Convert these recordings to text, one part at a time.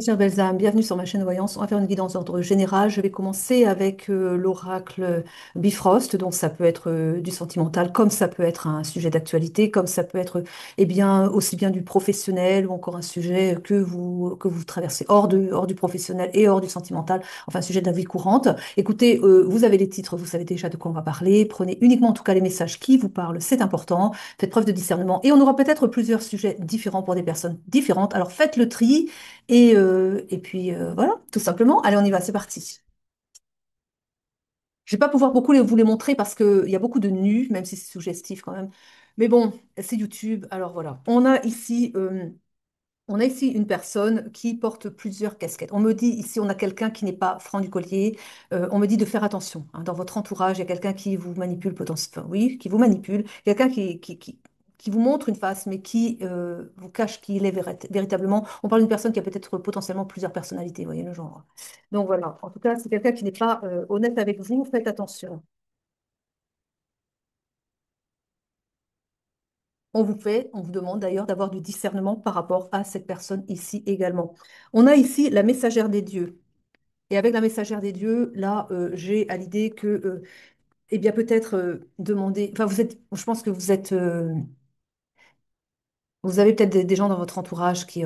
Chère Belzame, bienvenue sur ma chaîne Voyance. On va faire une guidance d'ordre général. Je vais commencer avec l'oracle Bifrost. Donc, ça peut être du sentimental, comme ça peut être un sujet d'actualité, comme ça peut être aussi bien du professionnel ou encore un sujet que vous traversez hors du professionnel et hors du sentimental, enfin, un sujet de la vie courante. Écoutez, vous avez les titres, vous savez déjà de quoi on va parler. Prenez uniquement, en tout cas, les messages qui vous parlent, c'est important. Faites preuve de discernement. Et on aura peut-être plusieurs sujets différents pour des personnes différentes. Alors, faites le tri. Et puis voilà, tout simplement. Allez, on y va, c'est parti. Je vais pas pouvoir beaucoup vous les montrer parce qu'il y a beaucoup de nus, même si c'est suggestif quand même. Mais bon, c'est YouTube. Alors voilà, on a ici une personne qui porte plusieurs casquettes. On me dit ici, on a quelqu'un qui n'est pas franc du collier. On me dit de faire attention, hein. Dans votre entourage, il y a quelqu'un qui vous manipule potentiellement. Enfin, oui, qui vous manipule. Quelqu'un qui vous montre une face, mais qui vous cache qui il est véritablement. On parle d'une personne qui a peut-être potentiellement plusieurs personnalités, vous voyez le genre. Donc voilà, en tout cas, c'est quelqu'un qui n'est pas honnête avec vous. Faites attention. On vous demande d'ailleurs d'avoir du discernement par rapport à cette personne ici également. On a ici la messagère des dieux. Et avec la messagère des dieux, là, j'ai à l'idée que, eh bien, peut-être demander. Enfin, je pense que vous avez peut-être des gens dans votre entourage qui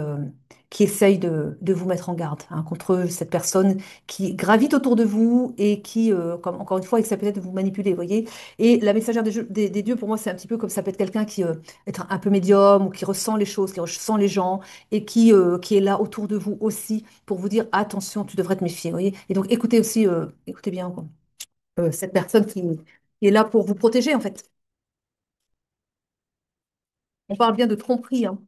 essayent de vous mettre en garde, hein, contre cette personne qui gravite autour de vous et qui, comme, encore une fois, essaie peut-être de vous manipuler, vous voyez. Et la messagère des dieux, pour moi, c'est un petit peu comme ça peut être quelqu'un qui est un peu médium ou qui ressent les choses, qui ressent les gens et qui est là autour de vous aussi pour vous dire attention, tu devrais te méfier, vous voyez. Et donc, écoutez aussi, écoutez bien, quoi. Cette personne qui est là pour vous protéger, en fait. On parle bien de tromperie, hein.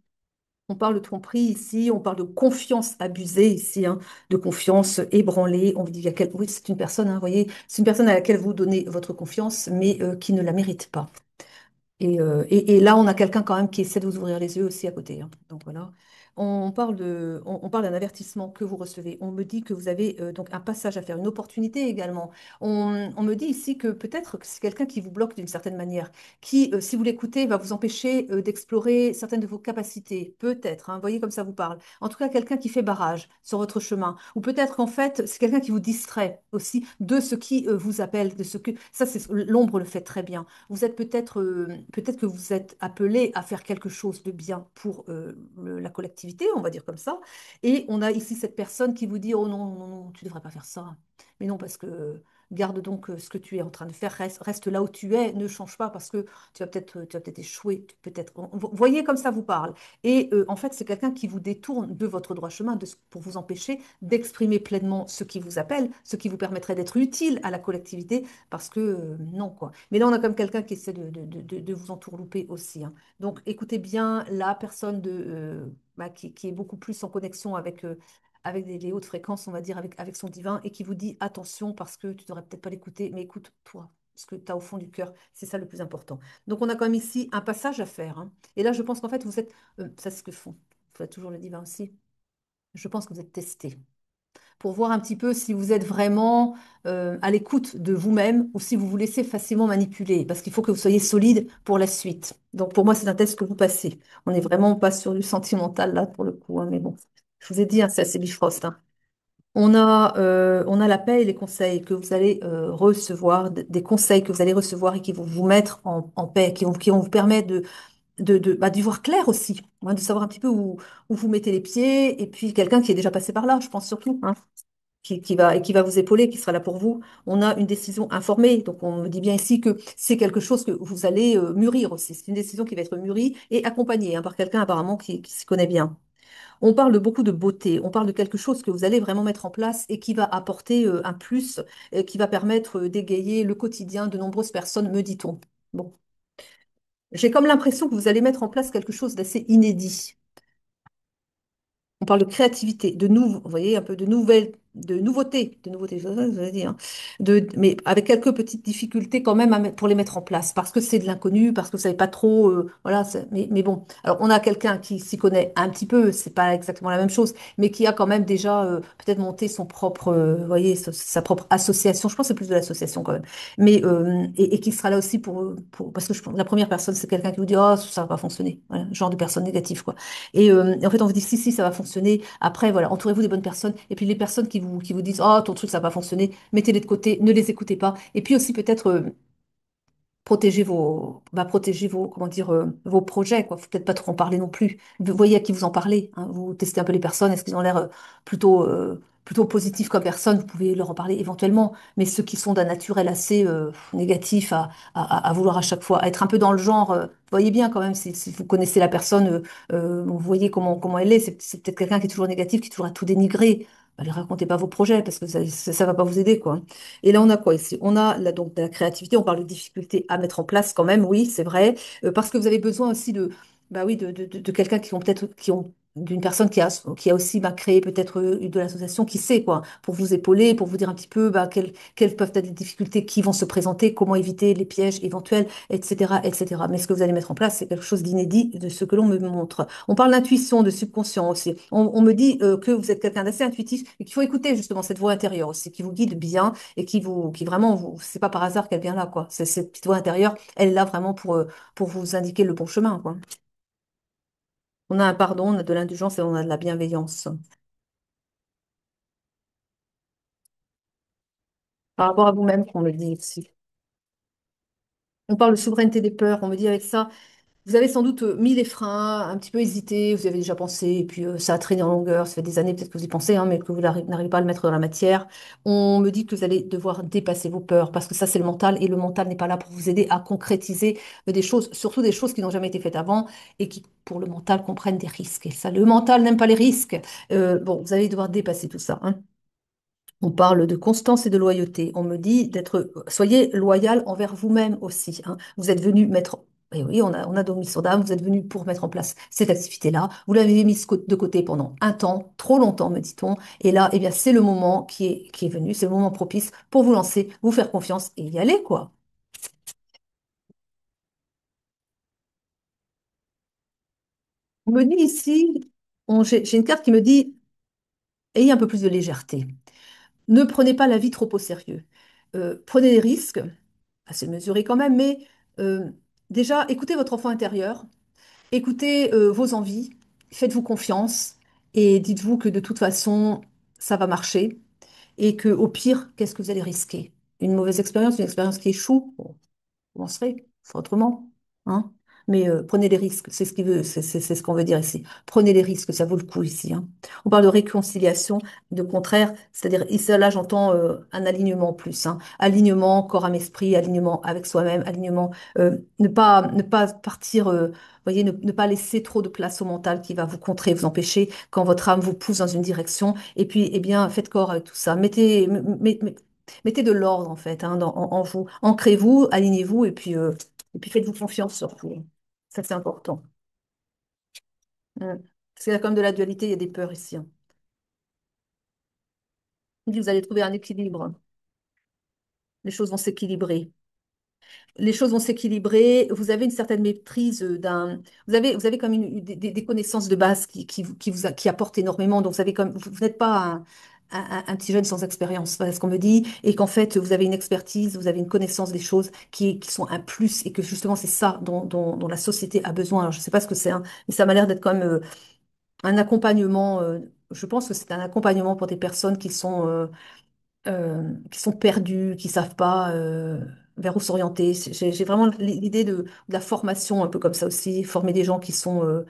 On parle de tromperie ici, on parle de confiance abusée ici, hein, de confiance ébranlée. On vous dit oui, c'est une personne, hein, vous voyez, c'est une personne à laquelle vous donnez votre confiance, mais qui ne la mérite pas. Et là, on a quelqu'un quand même qui essaie de vous ouvrir les yeux aussi à côté, hein. Donc voilà. On parle d'un avertissement que vous recevez. On me dit que vous avez donc un passage à faire, une opportunité également. On me dit ici que peut-être que c'est quelqu'un qui vous bloque d'une certaine manière, qui, si vous l'écoutez, va vous empêcher d'explorer certaines de vos capacités. Peut-être, hein, vous voyez comme ça vous parle. En tout cas, quelqu'un qui fait barrage sur votre chemin. Ou peut-être qu'en fait, c'est quelqu'un qui vous distrait aussi de ce qui vous appelle, de ce que... Ça, l'ombre le fait très bien. Vous êtes peut-être que vous êtes appelé à faire quelque chose de bien pour la collectivité, on va dire comme ça. Et on a ici cette personne qui vous dit, oh non, non, non, tu ne devrais pas faire ça. Mais non, parce que garde donc ce que tu es en train de faire, reste là où tu es, ne change pas parce que tu vas peut-être échouer, peut-être. Vous voyez comme ça vous parle. Et en fait, c'est quelqu'un qui vous détourne de votre droit chemin pour vous empêcher d'exprimer pleinement ce qui vous appelle, ce qui vous permettrait d'être utile à la collectivité parce que non, quoi. Mais là, on a comme quelqu'un qui essaie de vous entourlouper aussi, hein. Donc, écoutez bien la personne qui est beaucoup plus en connexion avec les hautes fréquences, on va dire, avec son divin, et qui vous dit attention parce que tu ne devrais peut-être pas l'écouter, mais écoute toi, ce que tu as au fond du cœur, c'est ça le plus important. Donc, on a quand même ici un passage à faire, hein. Et là, je pense qu'en fait, ça c'est ce que font. Vous faites toujours le divin aussi. Je pense que vous êtes testé pour voir un petit peu si vous êtes vraiment à l'écoute de vous-même ou si vous vous laissez facilement manipuler, parce qu'il faut que vous soyez solide pour la suite. Donc pour moi, c'est un test que vous passez. On n'est vraiment pas sur du sentimental là pour le coup, hein, mais bon, je vous ai dit, hein, c'est assez Bifrost, hein. On a la paix et les conseils que vous allez recevoir, des conseils que vous allez recevoir et qui vont vous mettre en paix, qui vont vous permettre d'y voir clair aussi, hein, de savoir un petit peu où vous mettez les pieds, et puis quelqu'un qui est déjà passé par là, je pense surtout, hein, qui va vous épauler, qui sera là pour vous. On a une décision informée, donc on me dit bien ici que c'est quelque chose que vous allez mûrir aussi. C'est une décision qui va être mûrie et accompagnée, hein, par quelqu'un apparemment qui s'y connaît bien. On parle de beaucoup de beauté, on parle de quelque chose que vous allez vraiment mettre en place et qui va apporter un plus, qui va permettre d'égayer le quotidien de nombreuses personnes, me dit-on. Bon, j'ai comme l'impression que vous allez mettre en place quelque chose d'assez inédit. On parle de créativité, vous voyez, un peu de nouveautés, je veux dire, mais avec quelques petites difficultés quand même pour les mettre en place, parce que c'est de l'inconnu, parce que vous savez pas trop, voilà, mais bon, alors on a quelqu'un qui s'y connaît un petit peu, c'est pas exactement la même chose, mais qui a quand même déjà peut-être monté son propre, vous voyez, sa propre association, je pense que c'est plus de l'association quand même, mais et qui sera là aussi parce que la première personne, c'est quelqu'un qui vous dit, oh, ça va pas fonctionner, voilà, genre de personne négative, quoi. Et en fait, on vous dit, si, si, ça va fonctionner. Après, voilà, entourez-vous des bonnes personnes. Et puis les personnes qui vous disent, oh, ton truc, ça va pas fonctionner, mettez-les de côté, ne les écoutez pas. Et puis aussi, peut-être, protéger vos, comment dire, vos projets, quoi. Faut peut-être pas trop en parler non plus. Vous voyez à qui vous en parlez, hein. Vous testez un peu les personnes. Est-ce qu'ils ont l'air plutôt positifs comme personne? Vous pouvez leur en parler éventuellement. Mais ceux qui sont d'un naturel assez négatif à vouloir à chaque fois être un peu dans le genre, vous voyez bien quand même, si vous connaissez la personne, vous voyez comment elle est. C'est peut-être quelqu'un qui est toujours négatif, qui est toujours à tout dénigrer. Bah, ne racontez pas vos projets parce que ça va pas vous aider, quoi. Et là, on a quoi ici? On a là, donc de la créativité, on parle de difficultés à mettre en place quand même, oui, c'est vrai, parce que vous avez besoin aussi bah oui, de quelqu'un d'une personne qui a aussi bah, créé peut-être de l'association, qui sait quoi, pour vous épauler, pour vous dire un petit peu bah, quelles peuvent être les difficultés qui vont se présenter, comment éviter les pièges éventuels, etc., etc. Mais ce que vous allez mettre en place, c'est quelque chose d'inédit de ce que l'on me montre. On parle d'intuition, de subconscient aussi. On me dit que vous êtes quelqu'un d'assez intuitif et qu'il faut écouter justement cette voix intérieure aussi, qui vous guide bien et qui vraiment, c'est pas par hasard qu'elle vient là, quoi. C'est cette petite voix intérieure, elle est là vraiment pour vous indiquer le bon chemin, quoi. On a un pardon, on a de l'indulgence et on a de la bienveillance. Par rapport à vous-même, qu'on me dit ici. On parle de souveraineté des peurs, on me dit avec ça. Vous avez sans doute mis les freins, un petit peu hésité, vous y avez déjà pensé, et puis ça a traîné en longueur, ça fait des années peut-être que vous y pensez, hein, mais que vous n'arrivez pas à le mettre dans la matière. On me dit que vous allez devoir dépasser vos peurs, parce que ça c'est le mental, et le mental n'est pas là pour vous aider à concrétiser des choses, surtout des choses qui n'ont jamais été faites avant, et qui, pour le mental, comprennent des risques. Et ça, le mental n'aime pas les risques. Bon, vous allez devoir dépasser tout ça, hein. On parle de constance et de loyauté. On me dit soyez loyal envers vous-même aussi, hein. Vous êtes venu mettre, et oui, on a donc mis sur dame, vous êtes venu pour mettre en place cette activité-là. Vous l'avez mis de côté pendant un temps, trop longtemps, me dit-on. Et là, eh bien, c'est le moment qui est venu, c'est le moment propice pour vous lancer, vous faire confiance et y aller, quoi. On me dit ici, j'ai une carte qui me dit, ayez un peu plus de légèreté. Ne prenez pas la vie trop au sérieux. Prenez des risques, assez mesurés quand même, mais euh, déjà, écoutez votre enfant intérieur, écoutez vos envies, faites-vous confiance et dites-vous que de toute façon, ça va marcher et que au pire, qu'est-ce que vous allez risquer? Une mauvaise expérience, une expérience qui échoue? Bon, commencerez, c'est autrement, hein. Mais prenez les risques, c'est ce qu'il veut, c'est ce qu'on veut dire ici. Prenez les risques, ça vaut le coup ici, hein. On parle de réconciliation, de contraire, c'est-à-dire ici là j'entends un alignement en plus, hein. Alignement corps âme esprit, alignement avec soi-même, alignement, ne pas partir, voyez, ne pas laisser trop de place au mental qui va vous contrer, vous empêcher quand votre âme vous pousse dans une direction. Et puis, eh bien, faites corps avec tout ça. Mettez de l'ordre en fait, hein, en vous. Ancrez-vous, alignez-vous et puis faites-vous confiance surtout. Ça, c'est important. Parce qu'il y a quand même de la dualité, il y a des peurs ici, hein. Il dit, vous allez trouver un équilibre. Les choses vont s'équilibrer. Les choses vont s'équilibrer. Vous avez une certaine maîtrise Vous avez comme des connaissances de base qui apportent énormément. Donc, vous n'êtes pas un petit jeune sans expérience, voilà ce qu'on me dit, et qu'en fait, vous avez une expertise, vous avez une connaissance des choses qui sont un plus, et que justement, c'est ça dont la société a besoin. Alors, je ne sais pas ce que c'est, hein, mais ça m'a l'air d'être quand même un accompagnement. Je pense que c'est un accompagnement pour des personnes qui sont perdus, qui savent pas vers où s'orienter. J'ai vraiment l'idée de la formation un peu comme ça aussi, former des gens qui sont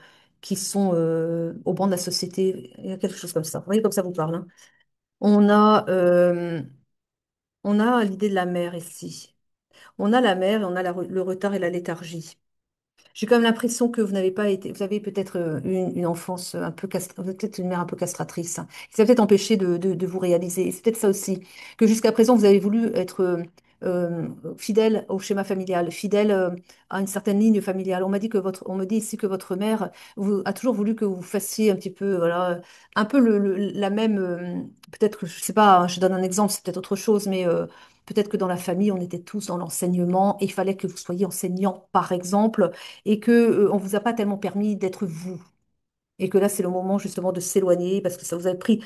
au banc de la société. Il y a quelque chose comme ça. Vous voyez, comme ça vous parle, hein. On a, euh, on a l'idée de la mer ici. On a la mer et on a le retard et la léthargie. J'ai quand même l'impression que vous avez peut-être une enfance un peu peut-être une mère un peu castratrice, hein. Ça a peut-être empêché de vous réaliser. Et c'est peut-être ça aussi, que jusqu'à présent, vous avez voulu être fidèle au schéma familial, fidèle à une certaine ligne familiale. On me dit ici que votre mère a toujours voulu que vous fassiez un petit peu, voilà, un peu la même, peut-être que, je sais pas, hein, je donne un exemple, c'est peut-être autre chose, mais peut-être que dans la famille, on était tous dans l'enseignement et il fallait que vous soyez enseignant, par exemple, et que, on vous a pas tellement permis d'être vous. Et que là, c'est le moment justement de s'éloigner parce que ça vous a pris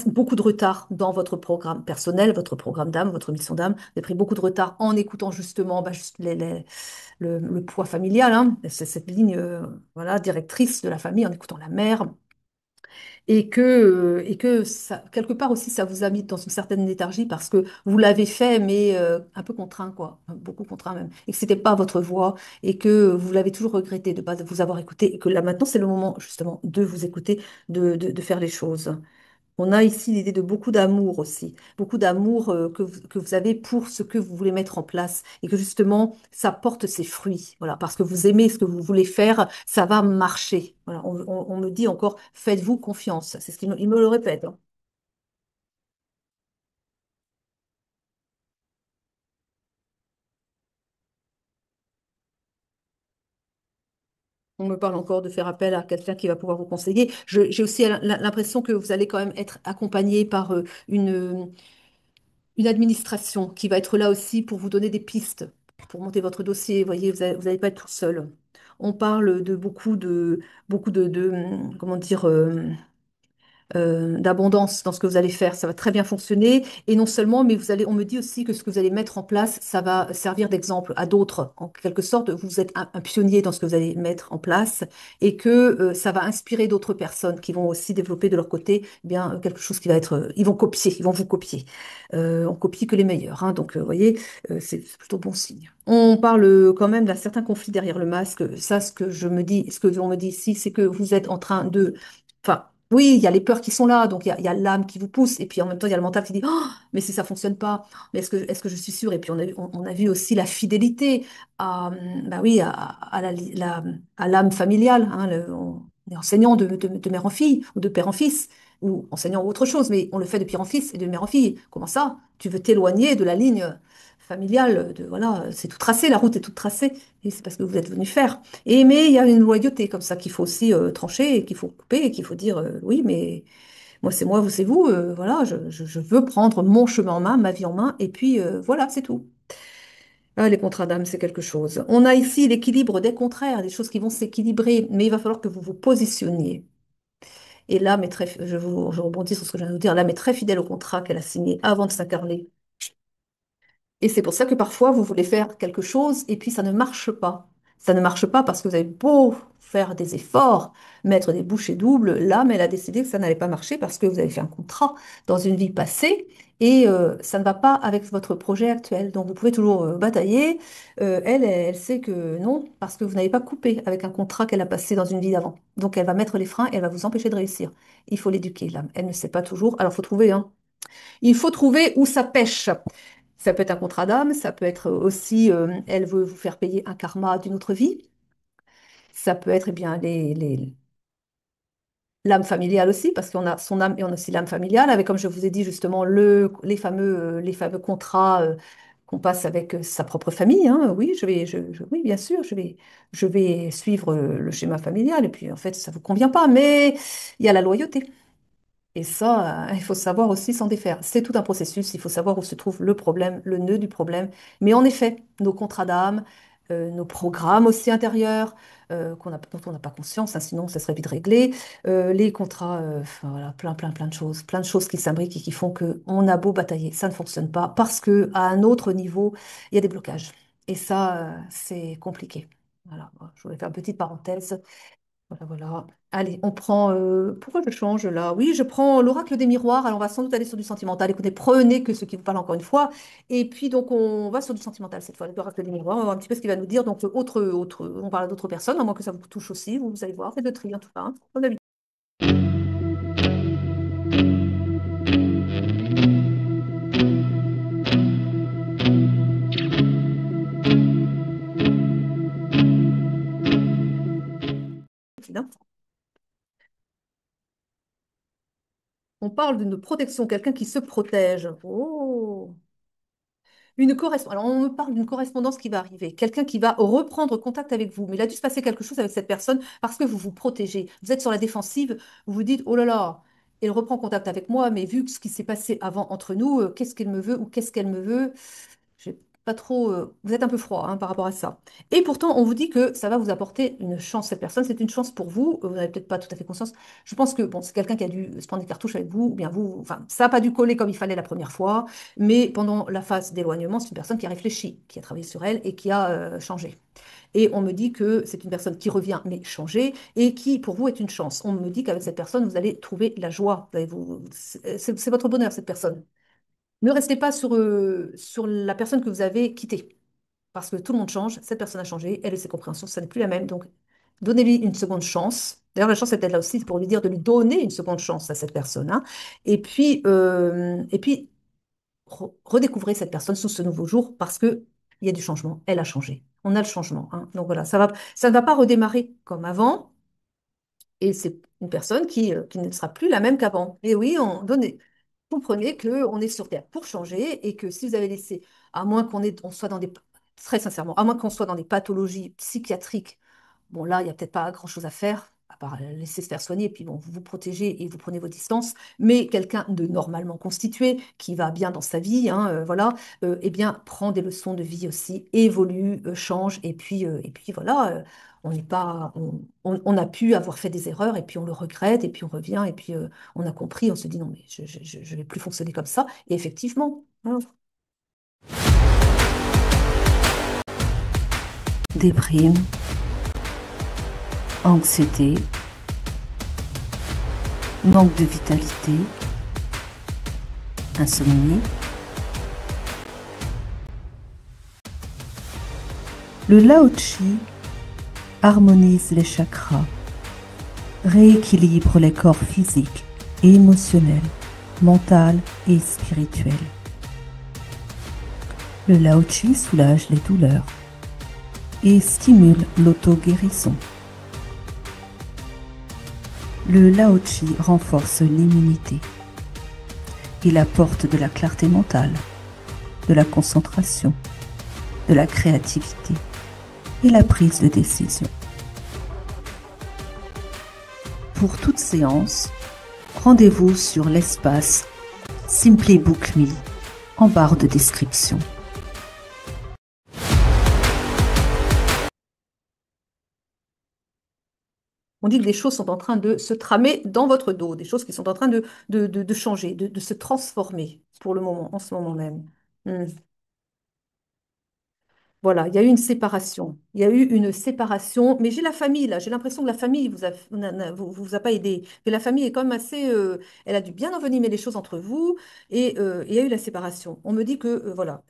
beaucoup de retard dans votre programme personnel, votre programme d'âme, votre mission d'âme. Vous avez pris beaucoup de retard en écoutant justement bah, juste le poids familial, hein. C'est cette ligne voilà, directrice de la famille en écoutant la mère. Et que ça, quelque part aussi, ça vous a mis dans une certaine léthargie parce que vous l'avez fait, mais un peu contraint, quoi. Beaucoup contraint même. Et que c'était pas votre voix et que vous l'avez toujours regretté de ne pas vous avoir écouté et que là maintenant, c'est le moment justement de vous écouter, de faire les choses. On a ici l'idée de beaucoup d'amour aussi, beaucoup d'amour que vous avez pour ce que vous voulez mettre en place et que justement ça porte ses fruits. Voilà, parce que vous aimez ce que vous voulez faire, ça va marcher. Voilà, on me dit encore, faites-vous confiance. C'est ce il me le répète, hein. On me parle encore de faire appel à quelqu'un qui va pouvoir vous conseiller. J'ai aussi l'impression que vous allez quand même être accompagné par une administration qui va être là aussi pour vous donner des pistes, pour monter votre dossier. Vous voyez, vous n'allez pas être tout seul. On parle de beaucoup comment dire, d'abondance dans ce que vous allez faire. Ça va très bien fonctionner. Et non seulement, mais on me dit aussi que ce que vous allez mettre en place, ça va servir d'exemple à d'autres. En quelque sorte, vous êtes un pionnier dans ce que vous allez mettre en place et que ça va inspirer d'autres personnes qui vont aussi développer de leur côté eh bien quelque chose qui va être. Ils vont copier, ils vont vous copier. On copie que les meilleurs, hein. Donc, vous voyez, c'est plutôt bon signe. On parle quand même d'un certain conflit derrière le masque. Ça, ce que je me dis, ce que l'on me dit ici, c'est que vous êtes en train de enfin, oui, il y a les peurs qui sont là, donc il y a l'âme qui vous pousse, et puis en même temps, il y a le mental qui dit, oh, mais si ça fonctionne pas, mais est-ce que je suis sûre? Et puis on a vu aussi la fidélité bah oui, à à l'âme familiale, hein, on est enseignant de mère en fille, ou de père en fils, ou enseignant ou autre chose, mais on le fait de père en fils et de mère en fille. Comment ça? Tu veux t'éloigner de la ligne familiale, voilà, c'est tout tracé, la route est toute tracée, et c'est parce que vous êtes venu faire. Mais il y a une loyauté comme ça qu'il faut aussi trancher et qu'il faut couper et qu'il faut dire oui, mais moi, vous, c'est vous. Voilà, je veux prendre mon chemin en main, ma vie en main, et puis voilà, c'est tout. Ah, les contrats d'âme, c'est quelque chose. On a ici l'équilibre des contraires, des choses qui vont s'équilibrer, mais il va falloir que vous vous positionniez. Et l'âme est très, je rebondis sur ce que je viens de vous dire, l'âme est très fidèle au contrat qu'elle a signé avant de s'incarner. Et c'est pour ça que parfois, vous voulez faire quelque chose et puis ça ne marche pas. Ça ne marche pas parce que vous avez beau faire des efforts, mettre des bouchées doubles, l'âme, elle a décidé que ça n'allait pas marcher parce que vous avez fait un contrat dans une vie passée et ça ne va pas avec votre projet actuel. Donc, vous pouvez toujours batailler. Elle sait que non, parce que vous n'avez pas coupé avec un contrat qu'elle a passé dans une vie d'avant. Donc, elle va mettre les freins et elle va vous empêcher de réussir. Il faut l'éduquer, l'âme. Elle ne sait pas toujours. Alors, il faut trouver, hein. Il faut trouver où ça pêche. Ça peut être un contrat d'âme, ça peut être aussi, elle veut vous faire payer un karma d'une autre vie. Ça peut être eh bien l'âme familiale aussi, parce qu'on a son âme et on a aussi l'âme familiale, avec, comme je vous ai dit justement, les fameux contrats qu'on passe avec sa propre famille, hein. Oui, oui, bien sûr, je vais suivre le schéma familial, et puis en fait, ça ne vous convient pas, mais il y a la loyauté. Et ça, il faut savoir aussi s'en défaire. C'est tout un processus, il faut savoir où se trouve le problème, le nœud du problème. Mais en effet, nos contrats d'âme, nos programmes aussi intérieurs, dont on n'a pas conscience, hein, sinon ça serait vite réglé, les contrats, enfin, voilà, plein de choses qui s'imbriquent et qui font qu'on a beau batailler, ça ne fonctionne pas parce que à un autre niveau, il y a des blocages. Et ça, c'est compliqué. Voilà, je voulais faire une petite parenthèse. Voilà, voilà. Allez, on prend. Pourquoi je change là? Oui, je prends l'oracle des miroirs. Alors, on va sans doute aller sur du sentimental. Écoutez, prenez que ce qui vous parle encore une fois. Et puis, donc, on va sur du sentimental cette fois. L'oracle des miroirs. On va voir un petit peu ce qu'il va nous dire. Donc, on parle à d'autres personnes, à moins que ça vous touche aussi. Vous allez voir. Faites le tri en tout cas, hein, comme d'habitude. Hein. On parle d'une protection, quelqu'un qui se protège. Oh! Une correspondance. Alors, on me parle d'une correspondance qui va arriver. Quelqu'un qui va reprendre contact avec vous. Mais il a dû se passer quelque chose avec cette personne parce que vous vous protégez. Vous êtes sur la défensive. Vous vous dites, oh là là, elle reprend contact avec moi, mais vu ce qui s'est passé avant entre nous, qu'est-ce qu'elle me veut ou qu'est-ce qu'elle me veut? J'ai pas trop. Vous êtes un peu froid hein, par rapport à ça. Et pourtant, on vous dit que ça va vous apporter une chance. Cette personne, c'est une chance pour vous. Vous n'avez peut-être pas tout à fait conscience. Je pense que bon, c'est quelqu'un qui a dû se prendre des cartouches avec vous, ou bien vous. Enfin, ça n'a pas dû coller comme il fallait la première fois. Mais pendant la phase d'éloignement, c'est une personne qui a réfléchi, qui a travaillé sur elle et qui a changé. Et on me dit que c'est une personne qui revient, mais changée, et qui, pour vous, est une chance. On me dit qu'avec cette personne, vous allez trouver la joie. C'est votre bonheur, cette personne. Ne restez pas sur la personne que vous avez quittée, parce que tout le monde change, cette personne a changé, elle et ses compréhensions, ça n'est plus la même. Donc, donnez-lui une seconde chance. D'ailleurs, la chance est peut-être là aussi pour lui dire de lui donner une seconde chance à cette personne, hein. Et puis redécouvrez cette personne sous ce nouveau jour, parce que il y a du changement, elle a changé. On a le changement, hein. Donc voilà, ça ne va pas redémarrer comme avant, et c'est une personne qui ne sera plus la même qu'avant. Et oui, comprenez qu'on est sur Terre pour changer et que si vous avez laissé, à moins on soit dans très sincèrement, à moins qu'on soit dans des pathologies psychiatriques, bon là, il n'y a peut-être pas grand-chose à faire, à part laisser se faire soigner, et puis bon, vous vous protégez et vous prenez vos distances, mais quelqu'un de normalement constitué, qui va bien dans sa vie, hein, voilà, eh bien, prend des leçons de vie aussi, évolue, change, et puis voilà, on n'est pas, on a pu avoir fait des erreurs, et puis on le regrette, et puis on revient, et puis on a compris, on se dit non, mais je vais plus fonctionner comme ça, et effectivement, hein. Déprime, anxiété, manque de vitalité, insomnie. Le Lao Tzu harmonise les chakras, rééquilibre les corps physiques et émotionnels, mental et spirituel. Le Lao Tzu soulage les douleurs et stimule l'auto-guérison. Le Lao Tzu renforce l'immunité. Il apporte de la clarté mentale, de la concentration, de la créativité et la prise de décision. Pour toute séance, rendez-vous sur l'espace Simply Book Me en barre de description. On dit que des choses sont en train de se tramer dans votre dos, des choses qui sont en train de changer, de se transformer pour le moment, en ce moment même. Hmm. Voilà, il y a eu une séparation. Il y a eu une séparation, mais j'ai la famille là. J'ai l'impression que la famille vous a pas aidé. Mais la famille est quand même assez. Elle a dû bien envenimer les choses entre vous et il y a eu la séparation. On me dit que voilà,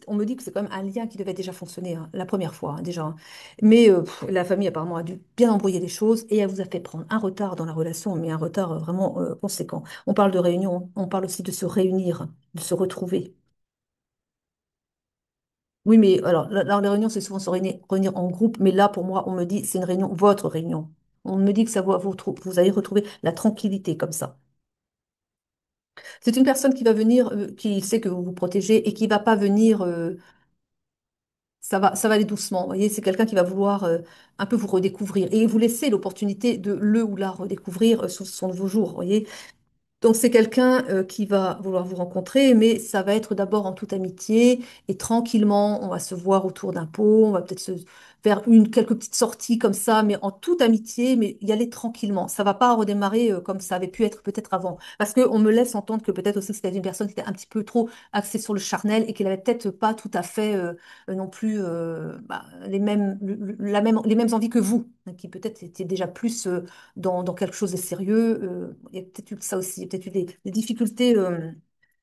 on me dit que c'est quand même un lien qui devait déjà fonctionner hein, la première fois hein, déjà, hein. Mais la famille apparemment a dû bien embrouiller les choses et elle vous a fait prendre un retard dans la relation, mais un retard vraiment conséquent. On parle de réunion, on parle aussi de se réunir, de se retrouver. Oui, mais alors, là, les réunions, c'est souvent se réunir en groupe, mais là, pour moi, on me dit, c'est une réunion, votre réunion. On me dit que ça va vous allez retrouver la tranquillité comme ça. C'est une personne qui va venir, qui sait que vous vous protégez et qui va pas venir, ça va aller doucement. Vous voyez, c'est quelqu'un qui va vouloir un peu vous redécouvrir et vous laisser l'opportunité de le ou la redécouvrir sous son nouveau jour. Vous voyez, donc c'est quelqu'un qui va vouloir vous rencontrer, mais ça va être d'abord en toute amitié et tranquillement, on va se voir autour d'un pot, on va peut-être se faire quelques petites sorties comme ça, mais en toute amitié, mais y aller tranquillement. Ça va pas redémarrer comme ça avait pu être peut-être avant, parce qu'on me laisse entendre que peut-être aussi c'était une personne qui était un petit peu trop axée sur le charnel et qu'elle avait peut-être pas tout à fait non plus les mêmes, les mêmes envies que vous, hein, qui peut-être étaient déjà plus dans quelque chose de sérieux. Il y a peut-être eu ça aussi, il y a peut-être eu des difficultés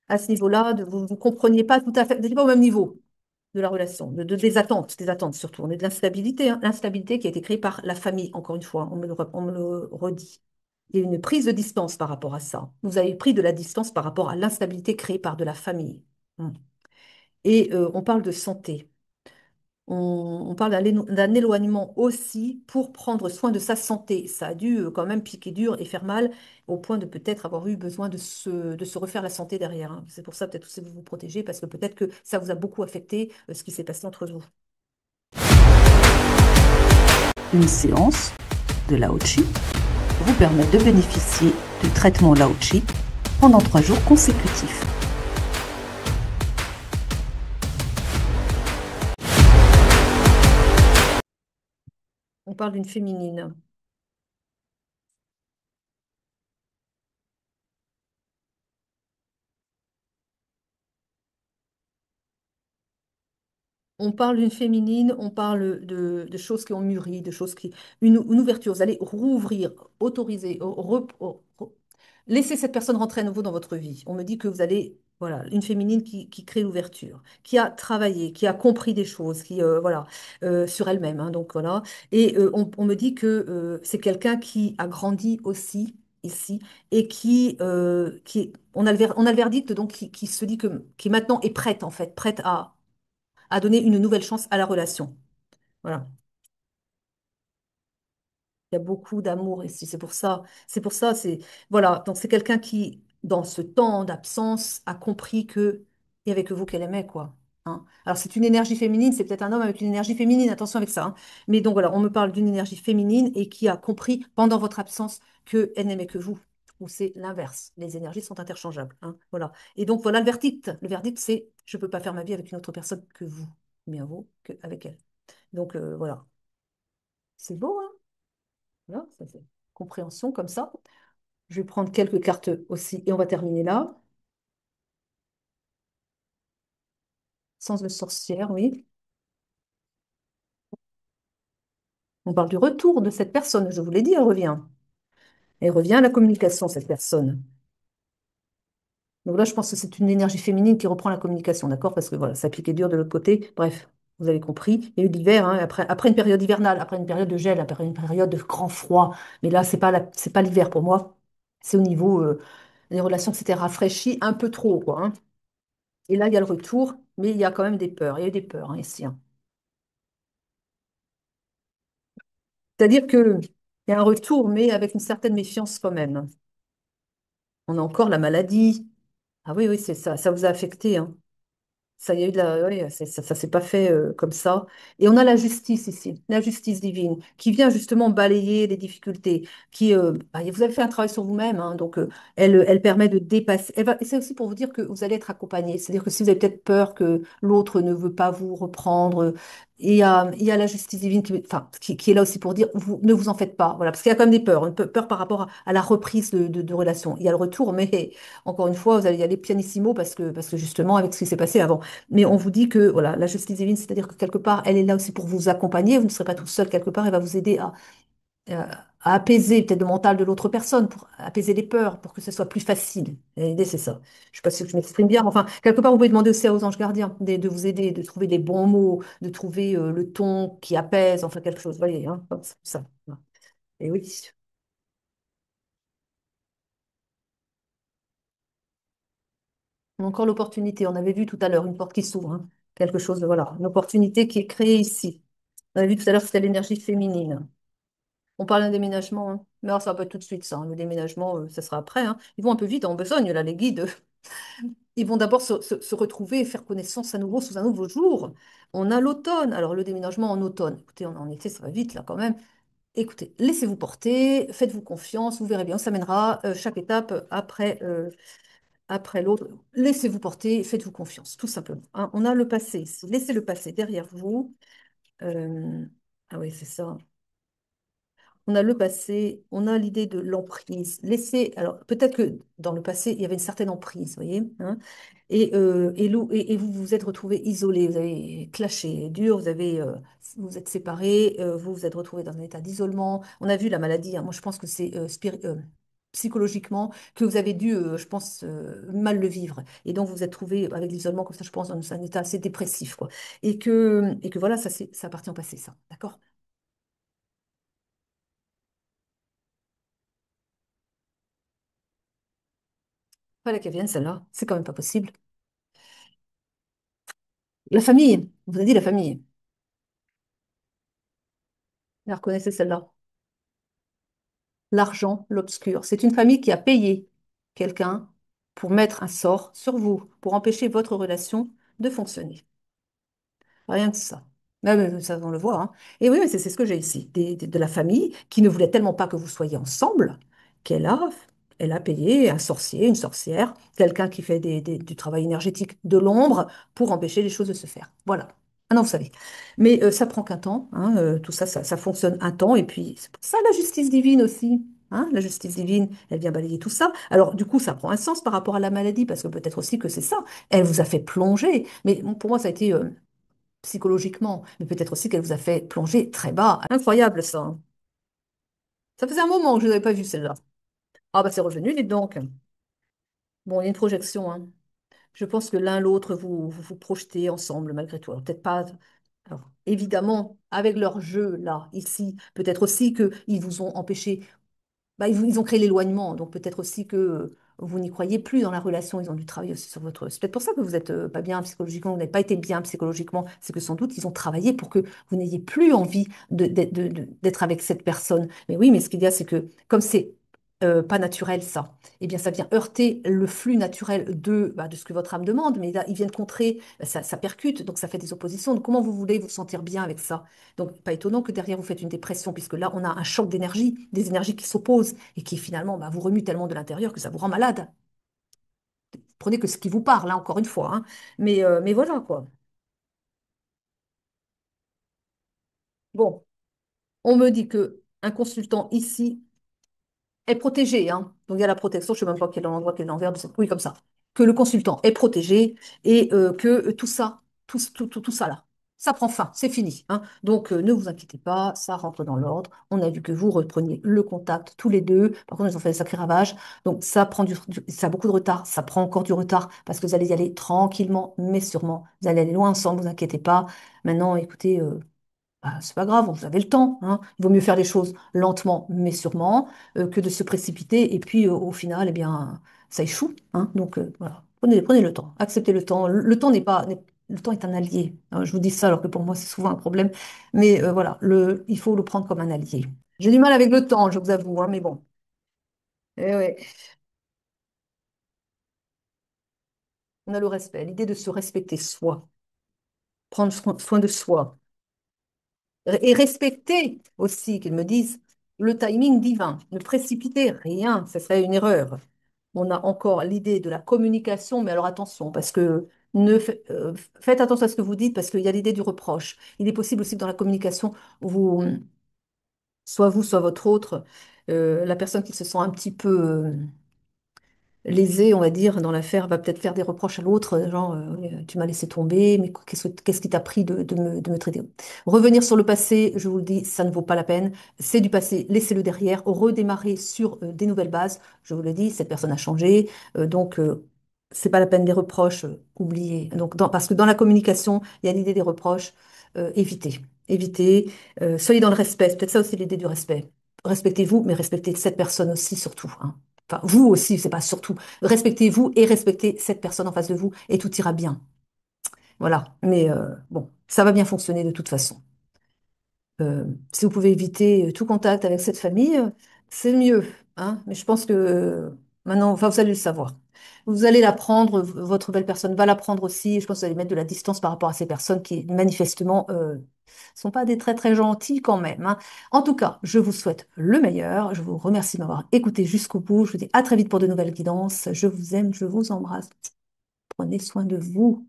à ce niveau-là, vous ne compreniez pas tout à fait, vous n'étiez pas au même niveau de la relation, des attentes surtout. On est de l'instabilité, hein, l'instabilité qui a été créée par la famille, encore une fois, on me le redit. Il y a eu une prise de distance par rapport à ça. Vous avez pris de la distance par rapport à l'instabilité créée par de la famille. Hmm. Et on parle de santé. On parle d'un éloignement aussi pour prendre soin de sa santé. Ça a dû quand même piquer dur et faire mal au point de peut-être avoir eu besoin de se refaire la santé derrière, hein. C'est pour ça peut-être aussi vous vous protégez parce que peut-être que ça vous a beaucoup affecté ce qui s'est passé entre vous. Une séance de Lao Chi vous permet de bénéficier du traitement Lao Chi pendant 3 jours consécutifs. On parle d'une féminine. On parle d'une féminine, on parle de choses qui ont mûri, de choses qui... Une ouverture, vous allez rouvrir, autoriser, laisser cette personne rentrer à nouveau dans votre vie. On me dit que vous allez, voilà, une féminine qui crée l'ouverture, qui a travaillé, qui a compris des choses, qui, voilà, sur elle-même, hein, donc voilà. Et on me dit que c'est quelqu'un qui a grandi aussi ici et on a le verdict, donc qui se dit qui maintenant est prête, en fait, prête à donner une nouvelle chance à la relation. Voilà. Il y a beaucoup d'amour ici. C'est pour ça, voilà. Donc c'est quelqu'un qui, dans ce temps d'absence, a compris que il n'y avait que vous qu'elle aimait, quoi. Hein. Alors c'est une énergie féminine, c'est peut-être un homme avec une énergie féminine, attention avec ça, hein. Mais donc voilà, on me parle d'une énergie féminine et qui a compris pendant votre absence qu'elle n'aimait que vous. Ou c'est l'inverse. Les énergies sont interchangeables, hein. Voilà. Et donc voilà le verdict. Le verdict, c'est je ne peux pas faire ma vie avec une autre personne que vous. Bien vous qu'avec elle. Donc voilà, c'est beau, hein? Voilà, ça, c'est compréhension comme ça. Je vais prendre quelques cartes aussi et on va terminer là. Sens de sorcière, oui. On parle du retour de cette personne. Je vous l'ai dit, elle revient. Elle revient à la communication, cette personne. Donc là, je pense que c'est une énergie féminine qui reprend la communication, d'accord? Parce que voilà, ça piquait dur de l'autre côté. Bref, vous avez compris. Il y a eu l'hiver, hein, après une période hivernale, après une période de gel, après une période de grand froid. Mais là, c'est pas l'hiver pour moi. C'est au niveau des relations qui s'étaient rafraîchies un peu trop, quoi, hein. Et là, il y a le retour, mais il y a quand même des peurs. Il y a eu des peurs, hein, ici, hein. C'est-à-dire qu'il y a un retour, mais avec une certaine méfiance quand même. On a encore la maladie. Ah oui, oui, c'est ça. Ça vous a affecté, hein. Ça y a eu de la, ouais, ça s'est pas fait comme ça. Et on a la justice ici, la justice divine, qui vient justement balayer les difficultés. Vous avez fait un travail sur vous-même, hein, donc elle permet de dépasser. Et c'est aussi pour vous dire que vous allez être accompagné. C'est-à-dire que si vous avez peut-être peur que l'autre ne veut pas vous reprendre, il y a la justice divine qui est là aussi pour dire ne vous en faites pas. Voilà, parce qu'il y a quand même des peurs, une peur par rapport à la reprise de relations. Il y a le retour, mais encore une fois, vous allez y aller pianissimo parce que justement, avec ce qui s'est passé avant. Mais on vous dit que voilà, la justice divine, c'est-à-dire que quelque part, elle est là aussi pour vous accompagner. Vous ne serez pas tout seul quelque part. Elle va vous aider à apaiser peut-être le mental de l'autre personne, pour apaiser les peurs, pour que ce soit plus facile. Et l'idée, c'est ça. Je ne sais pas si je m'exprime bien. Enfin, quelque part, vous pouvez demander aussi aux anges gardiens de vous aider, de trouver les bons mots, de trouver le ton qui apaise, enfin quelque chose. Vous voyez, hein, c'est ça. Voilà. Et oui. Encore l'opportunité. On avait vu tout à l'heure une porte qui s'ouvre, hein. Quelque chose de voilà, une opportunité qui est créée ici. On avait vu tout à l'heure que c'était l'énergie féminine. On parle d'un déménagement, hein. Mais alors, ça va pas être tout de suite, ça, hein. Le déménagement, ça sera après, hein. Ils vont un peu vite en besogne, là, les guides. Ils vont d'abord se retrouver et faire connaissance à nouveau sous un nouveau jour. On a l'automne. Alors, le déménagement en automne. Écoutez, on est en été, ça va vite, là, quand même. Écoutez, laissez-vous porter, faites-vous confiance, vous verrez bien, ça mènera chaque étape après l'autre. Laissez-vous porter, faites-vous confiance, tout simplement, hein. On a le passé ici. Laissez le passé derrière vous. Euh, Ah oui, c'est ça. On a le passé, on a l'idée de l'emprise. Alors peut-être que dans le passé, il y avait une certaine emprise, vous voyez, hein, et vous vous êtes retrouvés isolés, vous avez clashé dur, vous vous êtes séparés, vous vous êtes retrouvés dans un état d'isolement. On a vu la maladie, hein. Moi je pense que c'est psychologiquement que vous avez dû, je pense, mal le vivre. Et donc vous vous êtes trouvés avec l'isolement comme ça, je pense, dans un état assez dépressif, quoi. Et que voilà, ça appartient au passé, ça. D'accord? Fallait qu'elle vienne, celle-là. C'est quand même pas possible. La famille, on vous a dit la famille. La reconnaissez celle-là. L'argent, l'obscur. C'est une famille qui a payé quelqu'un pour mettre un sort sur vous, pour empêcher votre relation de fonctionner. Rien que ça. Mais ça, on le voit, hein. Et oui, mais c'est ce que j'ai ici. De la famille qui ne voulait tellement pas que vous soyez ensemble qu'elle a, elle a payé un sorcier, une sorcière, quelqu'un qui fait du travail énergétique de l'ombre pour empêcher les choses de se faire. Voilà. Ah non, vous savez. Mais ça prend qu'un temps, hein, tout ça, ça fonctionne un temps. Et puis, c'est pour ça la justice divine aussi. Hein, la justice divine, elle vient balayer tout ça. Alors, du coup, ça prend un sens par rapport à la maladie, parce que peut-être aussi que c'est ça. Elle vous a fait plonger. Mais bon, pour moi, ça a été psychologiquement, mais peut-être aussi qu'elle vous a fait plonger très bas. Incroyable ça, hein. Ça faisait un moment que je n'avais pas vu celle-là. Ah bah c'est revenu, dites donc. Bon, il y a une projection, hein. Je pense que l'un l'autre, vous projetez ensemble malgré tout. Alors, peut-être pas. Alors, évidemment, avec leur jeu là, ici, peut-être aussi qu'ils vous ont empêché. Bah, ils ont créé l'éloignement, donc peut-être aussi que vous n'y croyez plus dans la relation. Ils ont dû travailler aussi sur votre. C'est peut-être pour ça que vous n'êtes pas bien psychologiquement, vous n'avez pas été bien psychologiquement. C'est que sans doute ils ont travaillé pour que vous n'ayez plus envie d'être avec cette personne. Mais oui, mais ce qu'il y a, c'est que comme c'est pas naturel ça, eh bien ça vient heurter le flux naturel de ce que votre âme demande. Mais là, ils viennent contrer, ça percute, donc ça fait des oppositions. Donc comment vous voulez vous sentir bien avec ça? Donc, pas étonnant que derrière vous faites une dépression, puisque là, on a un choc d'énergie, des énergies qui s'opposent et qui finalement bah, vous remuent tellement de l'intérieur que ça vous rend malade. Prenez que ce qui vous parle, hein, encore une fois, hein. Mais voilà, quoi. Bon, on me dit que un consultant ici est protégé, hein. Donc il y a la protection, je ne sais même pas quel endroit, quel envers de cette. Oui, comme ça. Que le consultant est protégé et que tout ça, tout ça là, ça prend fin, c'est fini, hein. Donc ne vous inquiétez pas, ça rentre dans l'ordre. On a vu que vous repreniez le contact tous les deux. Par contre, ils ont fait des sacrés ravages. Donc ça prend ça a beaucoup de retard, ça prend encore du retard parce que vous allez y aller tranquillement, mais sûrement. Vous allez aller loin ensemble, vous inquiétez pas. Maintenant, écoutez. Bah, c'est pas grave, vous avez le temps, hein. Il vaut mieux faire les choses lentement mais sûrement que de se précipiter et puis au final, eh bien, ça échoue, hein. Donc voilà, prenez le temps, acceptez le temps. Le temps n'est pas, le temps est un allié, hein. Je vous dis ça alors que pour moi c'est souvent un problème, mais voilà, il faut le prendre comme un allié. J'ai du mal avec le temps, je vous avoue, hein, mais bon. Eh ouais. On a le respect, l'idée de se respecter soi, prendre soin de soi. Et respecter aussi, qu'ils me disent, le timing divin. Ne précipitez rien, ce serait une erreur. On a encore l'idée de la communication, mais alors attention, parce que faites attention à ce que vous dites, parce qu'il y a l'idée du reproche. Il est possible aussi que dans la communication, soit vous, soit votre autre, la personne qui se sent un petit peu lésé, on va dire, dans l'affaire, va peut-être faire des reproches à l'autre, genre, tu m'as laissé tomber, mais qu'est-ce qui t'a pris de me traiter? Revenir sur le passé, je vous le dis, ça ne vaut pas la peine. C'est du passé, laissez-le derrière, redémarrer sur des nouvelles bases. Je vous le dis, cette personne a changé, donc c'est pas la peine des reproches, oubliez. Donc, parce que dans la communication, il y a l'idée des reproches, évitez, évitez, soyez dans le respect, c'est peut-être ça aussi l'idée du respect. Respectez-vous, mais respectez cette personne aussi, surtout, hein. Enfin, vous aussi, c'est pas surtout. Respectez-vous et respectez cette personne en face de vous et tout ira bien. Voilà. Mais bon, ça va bien fonctionner de toute façon. Si vous pouvez éviter tout contact avec cette famille, c'est mieux, hein. Mais je pense que maintenant, enfin, vous allez le savoir. Vous allez l'apprendre, votre belle personne va l'apprendre aussi. Je pense que vous allez mettre de la distance par rapport à ces personnes qui, manifestement, sont pas des très très gentils quand même, hein. En tout cas, je vous souhaite le meilleur. Je vous remercie de m'avoir écouté jusqu'au bout. Je vous dis à très vite pour de nouvelles guidances. Je vous aime, je vous embrasse. Prenez soin de vous.